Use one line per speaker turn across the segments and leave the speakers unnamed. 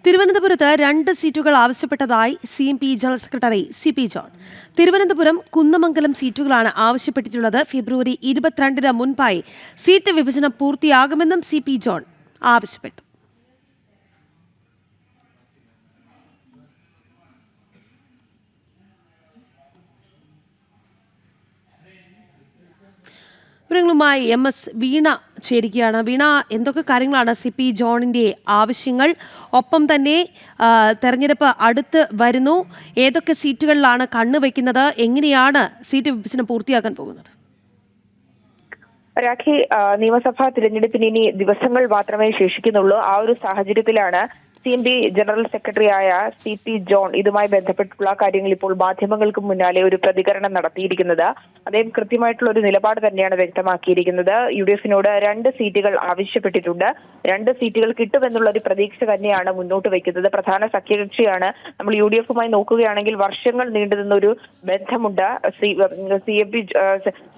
തിരുവനന്തപുരത്ത് 2 സീറ്റുകൾ ആവശ്യപ്പെട്ടതായി CMP general secretary CP John. Thiruvananthapuram Kunnamangalam സീറ്റുകളാണ് ആവശ്യപ്പെട്ടിട്ടുള്ളത്. ഫെബ്രുവരി 22-ന് മുൻപായി സീറ്റ് വിഭജനം പൂർത്തിയാകുമെന്നും CP ജോൺ ആവശ്യപ്പെട്ടു. വിവരങ്ങളുമായി MS വീണ ചേരുകയാണ്. വീണ, എന്തൊക്കെ കാര്യങ്ങളാണ് CP ജോണിന്റെ ആവശ്യങ്ങൾ? ഒപ്പം തന്നെ തെരഞ്ഞെടുപ്പ് അടുത്ത് വരുന്നു. ഏതൊക്കെ സീറ്റുകളിലാണ് കണ്ണുവെക്കുന്നത്? എങ്ങനെയാണ് സീറ്റ് വിഭജനം പൂർത്തിയാക്കാൻ പോകുന്നത്?
രാഖി, നിയമസഭാ തിരഞ്ഞെടുപ്പിന് ഇനി ദിവസങ്ങൾ മാത്രമേ ശേഷിക്കുന്നുള്ളൂ. ആ ഒരു സാഹചര്യത്തിലാണ് CMP ജനറൽ സെക്രട്ടറിയായ CP ജോൺ ഇതുമായി ബന്ധപ്പെട്ടുള്ള കാര്യങ്ങൾ ഇപ്പോൾ മാധ്യമങ്ങൾക്ക് മുന്നാലെ ഒരു പ്രതികരണം നടത്തിയിരിക്കുന്നത്. അദ്ദേഹം കൃത്യമായിട്ടുള്ള ഒരു നിലപാട് തന്നെയാണ് വ്യക്തമാക്കിയിരിക്കുന്നത്. UDF-നോട് 2 സീറ്റുകൾ ആവശ്യപ്പെട്ടിട്ടുണ്ട്. 2 സീറ്റുകൾ കിട്ടുമെന്നുള്ള ഒരു പ്രതീക്ഷ തന്നെയാണ് മുന്നോട്ട് വയ്ക്കുന്നത്. പ്രധാന സഖ്യകക്ഷിയാണ്. നമ്മൾ UDF-മായി നോക്കുകയാണെങ്കിൽ വർഷങ്ങൾ നീണ്ടുനിന്ന ഒരു ബന്ധമുണ്ട്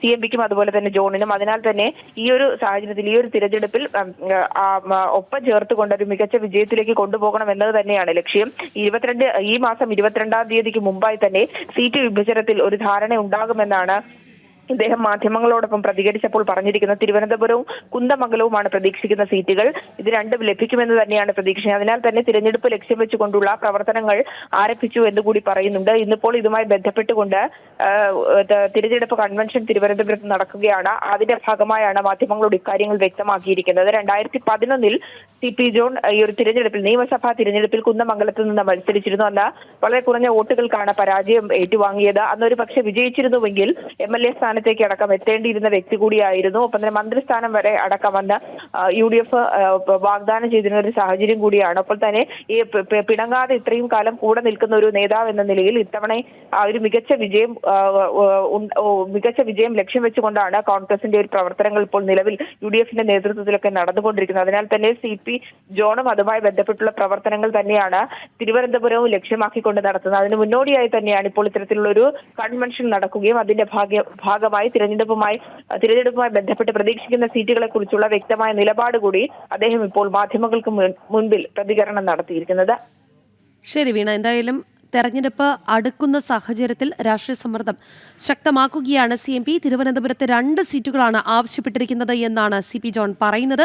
CMPക്കും അതുപോലെ തന്നെ ജോണിനും. അതിനാൽ തന്നെ ഈ ഒരു സാഹചര്യത്തിൽ, ഈ ഒരു തിരഞ്ഞെടുപ്പിൽ ഒപ്പം ചേർത്തുകൊണ്ട് ഒരു മികച്ച വിജയത്തിലേക്ക് കൊണ്ടുപോകണം എന്നത് തന്നെയാണ് ലക്ഷ്യം. ഈ മാസം 22-ാം തീയതിക്ക് മുമ്പായി തന്നെ സീറ്റ് വിഭജനത്തിൽ ഒരു ധാരണ ഉണ്ടാകുമെന്നാണ് ഇദ്ദേഹം മാധ്യമങ്ങളോടൊപ്പം പ്രതികരിച്ചപ്പോൾ പറഞ്ഞിരിക്കുന്നത്. തിരുവനന്തപുരവും കുന്ദമംഗലവുമാണ് പ്രതീക്ഷിക്കുന്ന സീറ്റുകൾ. ഇത് രണ്ടും ലഭിക്കുമെന്ന് തന്നെയാണ് പ്രതീക്ഷിക്കുന്നത്. അതിനാൽ തന്നെ തിരഞ്ഞെടുപ്പ് ലക്ഷ്യം വെച്ചുകൊണ്ടുള്ള പ്രവർത്തനങ്ങൾ ആരംഭിച്ചു എന്നുകൂടി പറയുന്നുണ്ട്. ഇന്നിപ്പോൾ ഇതുമായി ബന്ധപ്പെട്ടുകൊണ്ട് തിരഞ്ഞെടുപ്പ് കൺവെൻഷൻ തിരുവനന്തപുരത്ത് നടക്കുകയാണ്. അതിന്റെ ഭാഗമായാണ് മാധ്യമങ്ങളോട് ഇക്കാര്യങ്ങൾ വ്യക്തമാക്കിയിരിക്കുന്നത്. 2011-ൽ CP ജോൺ ഈ ഒരു തിരഞ്ഞെടുപ്പിൽ, നിയമസഭാ തിരഞ്ഞെടുപ്പിൽ കുന്ദമംഗലത്ത് നിന്ന് മത്സരിച്ചിരുന്നു. അന്ന് വളരെ കുറഞ്ഞ വോട്ടുകൾക്കാണ് പരാജയം ഏറ്റുവാങ്ങിയത്. അന്നൊരു പക്ഷെ വിജയിച്ചിരുന്നുവെങ്കിൽ MLA സ്ഥാനത്തേക്ക് അടക്കം എത്തേണ്ടിയിരുന്ന വ്യക്തി കൂടിയായിരുന്നു. ഒപ്പം തന്നെ മന്ത്രിസ്ഥാനം വരെ അടക്കം വന്ന് UDF വാഗ്ദാനം ചെയ്തിരുന്ന ഒരു സാഹചര്യം കൂടിയാണ്. അപ്പോൾ തന്നെ ഈ പിണങ്ങാതെ ഇത്രയും കാലം കൂടെ നിൽക്കുന്ന ഒരു നേതാവ് എന്ന നിലയിൽ ഇത്തവണ ഒരു മികച്ച വിജയം ലക്ഷ്യം വെച്ചുകൊണ്ടാണ് കോൺഗ്രസിന്റെ ഒരു പ്രവർത്തനങ്ങൾ ഇപ്പോൾ നിലവിൽ UDF-ന്റെ നേതൃത്വത്തിലൊക്കെ നടന്നുകൊണ്ടിരിക്കുന്നത്. അതിനാൽ തന്നെ CP ജോണും അതുമായി ബന്ധപ്പെട്ടുള്ള പ്രവർത്തനങ്ങൾ തന്നെയാണ് തിരുവനന്തപുരവും ലക്ഷ്യമാക്കിക്കൊണ്ട് നടത്തുന്നത്. അതിന് മുന്നോടിയായി തന്നെയാണ് ഇപ്പോൾ ഇത്തരത്തിലുള്ള ഒരു കൺവെൻഷൻ നടക്കുകയും അതിന്റെ ഭാഗമായി തിരഞ്ഞെടുപ്പുമായി ബന്ധപ്പെട്ട് പ്രതീക്ഷിക്കുന്ന സീറ്റുകളെ കുറിച്ചുള്ള വ്യക്തമായ നിലപാട് കൂടി അദ്ദേഹം ഇപ്പോൾ മാധ്യമങ്ങൾക്ക് മുൻപിൽ പ്രതികരണം നടത്തിയിരിക്കുന്നത്.
ശരി വീണ, എന്തായാലും തെരഞ്ഞെടുപ്പ് അടുക്കുന്ന സാഹചര്യത്തിൽ രാഷ്ട്രീയ സമ്മർദ്ദം ശക്തമാക്കുകയാണ് CMP. തിരുവനന്തപുരത്ത് 2 സീറ്റുകളാണ് ആവശ്യപ്പെട്ടിരിക്കുന്നത് എന്നാണ് CP ജോൺ പറയുന്നത്.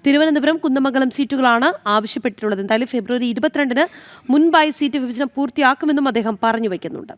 തിരുവനന്തപുരം കുന്നമംഗലം സീറ്റുകളാണ് ആവശ്യപ്പെട്ടിട്ടുള്ളത്. എന്തായാലും ഫെബ്രുവരി 22-ന് മുൻപായി സീറ്റ് വിഭജനം പൂർത്തിയാക്കുമെന്നും അദ്ദേഹം പറഞ്ഞു വയ്ക്കുന്നുണ്ട്.